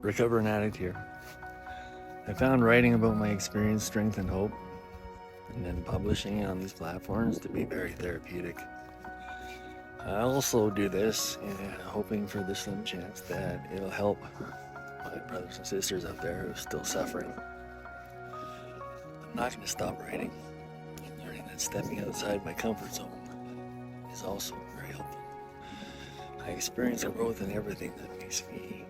Recovering addict here. I found writing about my experience, strength, and hope, and then publishing it on these platforms to be very therapeutic. I also do this hoping for the slim chance that it'll help my brothers and sisters out there who are still suffering. I'm not going to stop writing. I'm learning that stepping outside my comfort zone is also very helpful. I experience growth in everything that makes me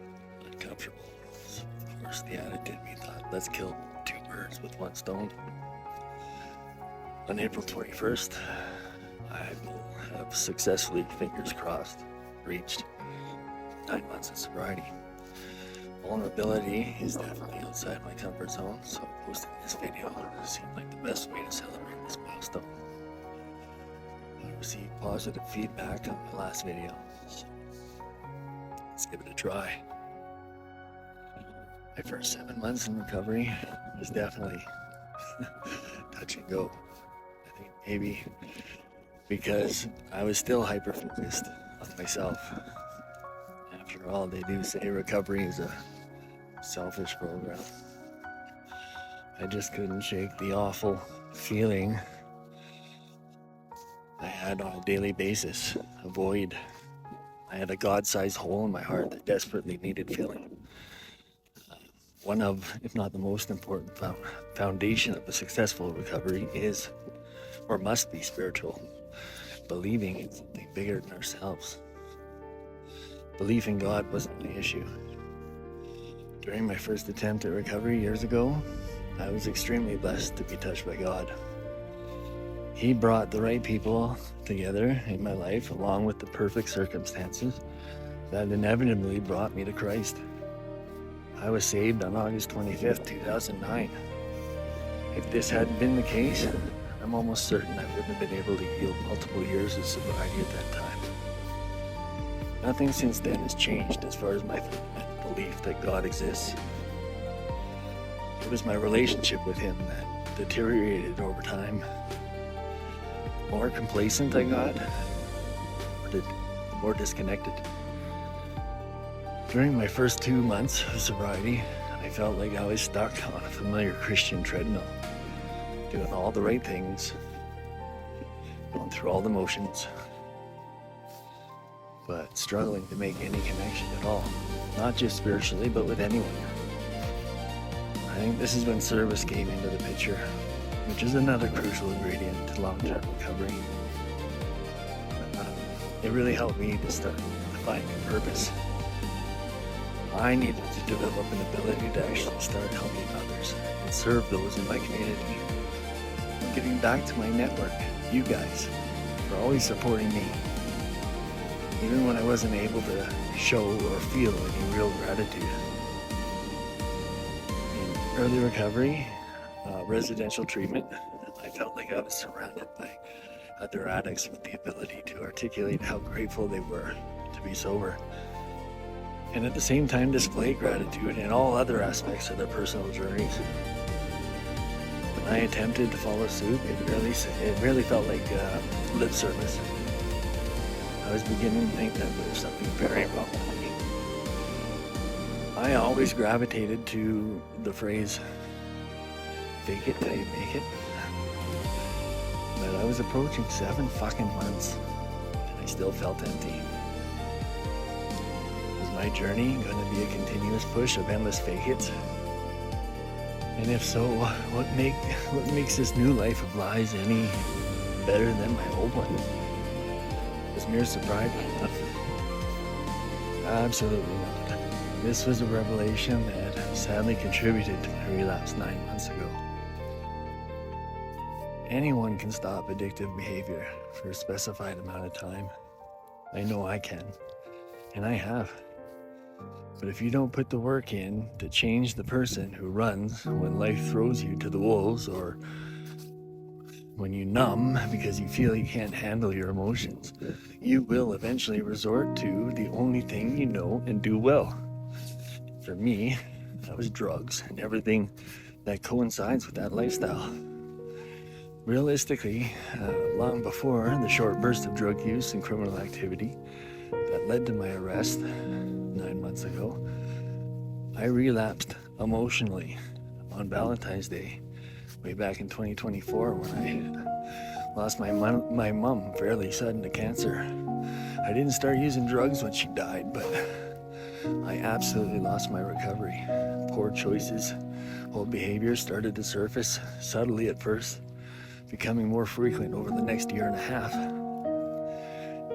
uncomfortable. So of course, the addict in me thought, let's kill two birds with one stone. On April 21st, I will have successfully, fingers crossed, reached 9 months of sobriety. Vulnerability is definitely outside my comfort zone, so posting this video seemed like the best way to celebrate this milestone. I received positive feedback on my last video, so let's give it a try. My first 7 months in recovery was definitely touch and go. I think maybe because I was still hyper-focused on myself. After all, they do say recovery is a selfish program. I just couldn't shake the awful feeling I had on a daily basis, a void. I had a God-sized hole in my heart that desperately needed filling. One of, if not the most important foundation of a successful recovery is, or must be, spiritual. Believing in something bigger than ourselves. Belief in God wasn't the issue. During my first attempt at recovery years ago, I was extremely blessed to be touched by God. He brought the right people together in my life, along with the perfect circumstances that inevitably brought me to Christ. I was saved on August 25th, 2009. If this hadn't been the case, I'm almost certain I wouldn't have been able to yield multiple years of sobriety at that time. Nothing since then has changed as far as my belief that God exists. It was my relationship with Him that deteriorated over time. The more complacent I got, the more disconnected. During my first 2 months of sobriety, I felt like I was stuck on a familiar Christian treadmill, doing all the right things, going through all the motions, but struggling to make any connection at all, not just spiritually, but with anyone. I think this is when service came into the picture, which is another crucial ingredient to long-term recovery. It really helped me to start finding purpose. I needed to develop an ability to actually start helping others and serve those in my community. Giving back to my network, you guys, for always supporting me. Even when I wasn't able to show or feel any real gratitude. In early recovery, residential treatment, I felt like I was surrounded by other addicts with the ability to articulate how grateful they were to be sober. And at the same time display gratitude in all other aspects of their personal journeys. When I attempted to follow suit, it really felt like lip service. I was beginning to think that there was something very wrong with me. I always gravitated to the phrase, fake it till you make it. But I was approaching 7 fucking months, and I still felt empty. My journey going to be a continuous push of endless fake-its? And if so, what makes this new life of lies any better than my old one? Was mere sobriety enough? Absolutely not. This was a revelation that sadly contributed to my relapse 9 months ago. Anyone can stop addictive behavior for a specified amount of time. I know I can, and I have. But if you don't put the work in to change the person who runs when life throws you to the wolves, or when you numb because you feel you can't handle your emotions, you will eventually resort to the only thing you know and do well. For me, that was drugs and everything that coincides with that lifestyle. Realistically, long before the short burst of drug use and criminal activity that led to my arrest 9 months ago, I relapsed emotionally on Valentine's Day, way back in 2024, when I lost my mom fairly sudden to cancer. I didn't start using drugs when she died, but I absolutely lost my recovery. Poor choices, old behaviors started to surface, subtly at first, becoming more frequent over the next year and a half.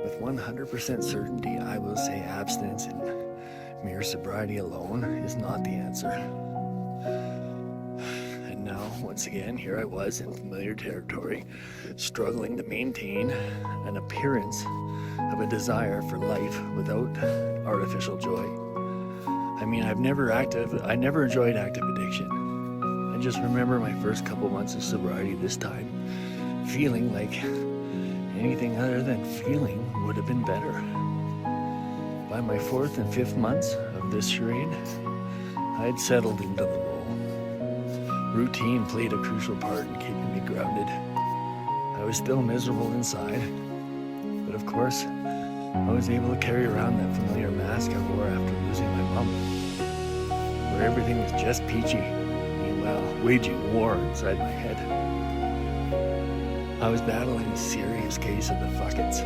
With 100% certainty, I will say abstinence and mere sobriety alone is not the answer. And now, once again, here I was in familiar territory, struggling to maintain an appearance of a desire for life without artificial joy. I mean, I never enjoyed active addiction. I just remember my first couple months of sobriety this time, feeling like anything other than feeling would have been better. By my 4th and 5th months of this charade, I had settled into the role. Routine played a crucial part in keeping me grounded. I was still miserable inside, but of course, I was able to carry around that familiar mask I wore after losing my mom, where everything was just peachy, meanwhile waging war inside my head. I was battling a serious case of the fuckets.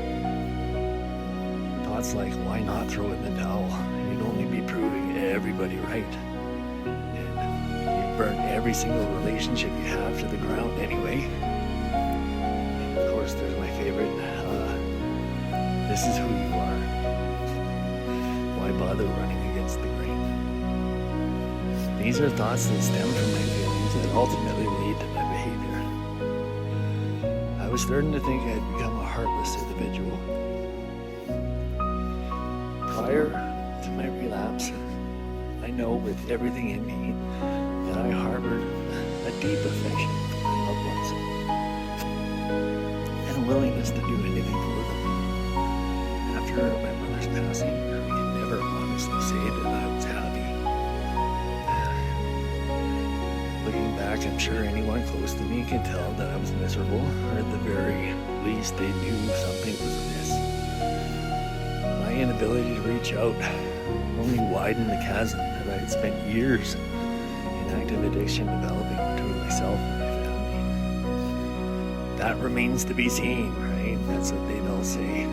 Thoughts like, why not throw in the towel? You'd only be proving everybody right. And you burn every single relationship you have to the ground anyway. And of course, there's my favorite. This is who you are. Why bother running against the grain? These are thoughts that stem from my feelings that ultimately lead to my behavior. I was starting to think I had become a heartless individual. Prior to my relapse, I know with everything in me that I harbored a deep affection for my loved ones and a willingness to do anything for them. After my mother's passing, I can never honestly say that I was happy. Looking back, I'm sure anyone close to me can tell that I was miserable, or at the very least they knew something was amiss. My inability to reach out only widened the chasm that I had spent years in active addiction developing between myself and my family. That remains to be seen, right? That's what they'd all say.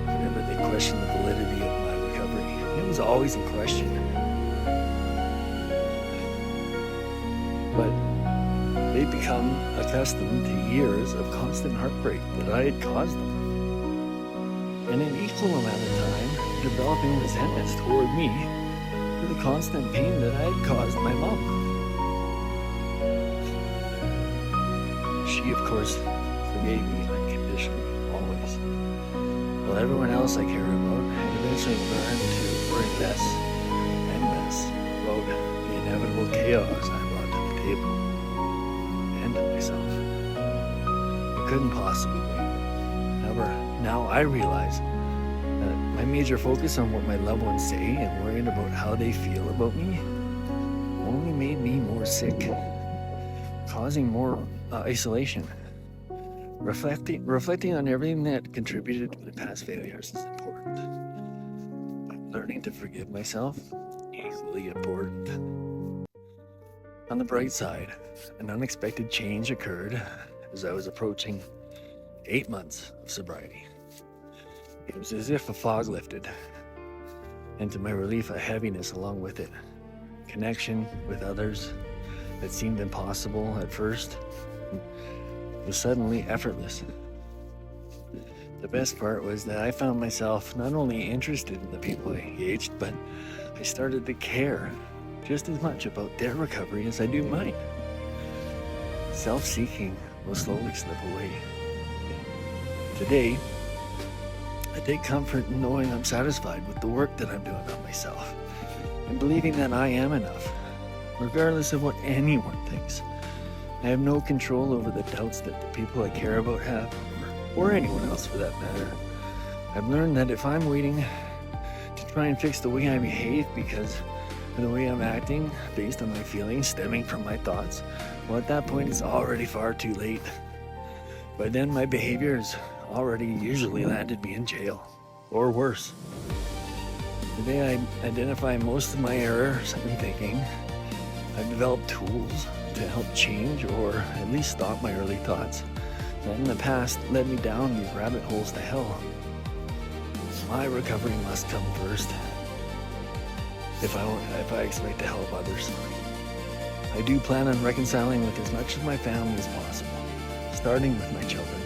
Whenever they questioned the validity of my recovery, it was always in question. But they'd become accustomed to years of constant heartbreak that I had caused them. And an equal amount of time developing resentment toward me for the constant pain that I had caused my mom. She, of course, forgave me unconditionally, always. While everyone else I cared about had eventually learned to worry less and less about the inevitable chaos I brought to the table and to myself. It couldn't possibly wait. However, now I realize that my major focus on what my loved ones say and worrying about how they feel about me only made me more sick, causing more isolation. Reflecting on everything that contributed to the past failures is important. Learning to forgive myself, equally important. On the bright side, an unexpected change occurred as I was approaching 8 months of sobriety. It was as if a fog lifted, and to my relief, a heaviness along with it. Connection with others that seemed impossible at first was suddenly effortless. The best part was that I found myself not only interested in the people I engaged, but I started to care just as much about their recovery as I do mine. Self-seeking will slowly slip away. Today, I take comfort in knowing I'm satisfied with the work that I'm doing on myself and believing that I am enough, regardless of what anyone thinks. I have no control over the doubts that the people I care about have, or anyone else for that matter. I've learned that if I'm waiting to try and fix the way I behave because of the way I'm acting based on my feelings stemming from my thoughts, well, at that point it's already far too late. By then my behavior has already usually landed me in jail, or worse. Today I identify most of my errors in thinking. I've developed tools to help change or at least stop my early thoughts that in the past led me down these rabbit holes to hell. My recovery must come first if I expect to help others. I do plan on reconciling with as much of my family as possible, starting with my children.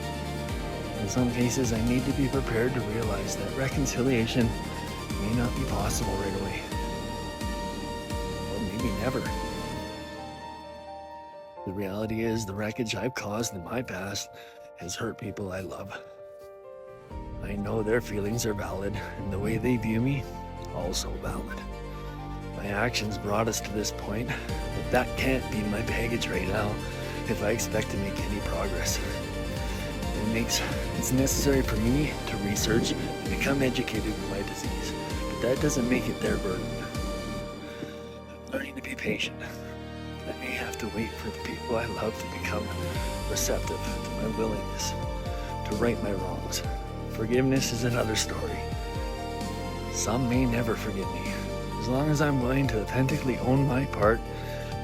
In some cases, I need to be prepared to realize that reconciliation may not be possible right away, or maybe never. The reality is the wreckage I've caused in my past has hurt people I love. I know their feelings are valid, and the way they view me, also valid. My actions brought us to this point, but that can't be my baggage right now if I expect to make any progress. It's necessary for me to research and become educated with my disease, but that doesn't make it their burden. I'm learning to be patient. I may have to wait for the people I love to become receptive to my willingness to right my wrongs. Forgiveness is another story. Some may never forgive me. As long as I'm willing to authentically own my part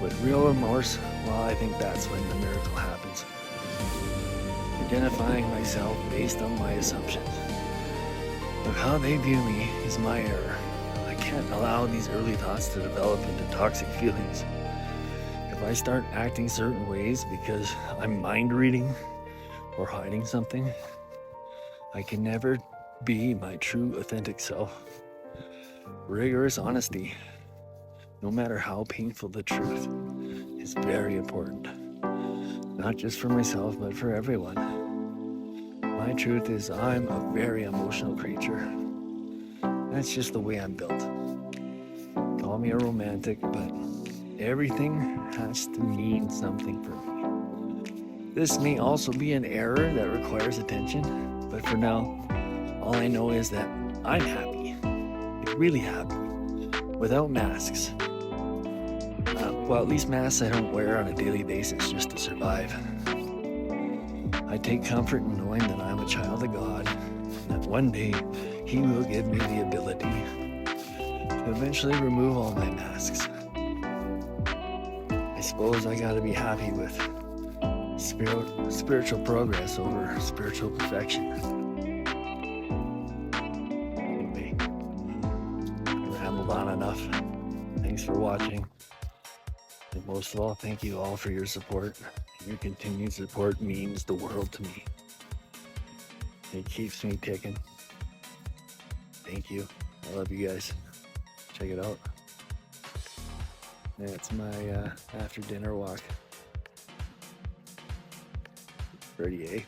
with real remorse, well, I think that's when the miracle happens. Identifying myself based on my assumptions of how they view me is my error. I can't allow these early thoughts to develop into toxic feelings. If I start acting certain ways because I'm mind reading or hiding something, I can never be my true authentic self. Rigorous honesty, no matter how painful the truth, is very important. Not just for myself, but for everyone. My truth is I'm a very emotional creature. That's just the way I'm built. Call me a romantic, but everything has to mean something for me. This may also be an error that requires attention, but for now, all I know is that I'm happy. Really happy, without masks. Well, at least masks I don't wear on a daily basis just to survive. I take comfort in knowing that I'm a child of God, and that one day He will give me the ability to eventually remove all my masks. I suppose I gotta be happy with spiritual progress over spiritual perfection. On enough. Thanks for watching. And most of all, thank you all for your support. Your continued support means the world to me. It keeps me ticking. Thank you. I love you guys. Check it out. That's my after dinner walk. Pretty, eh?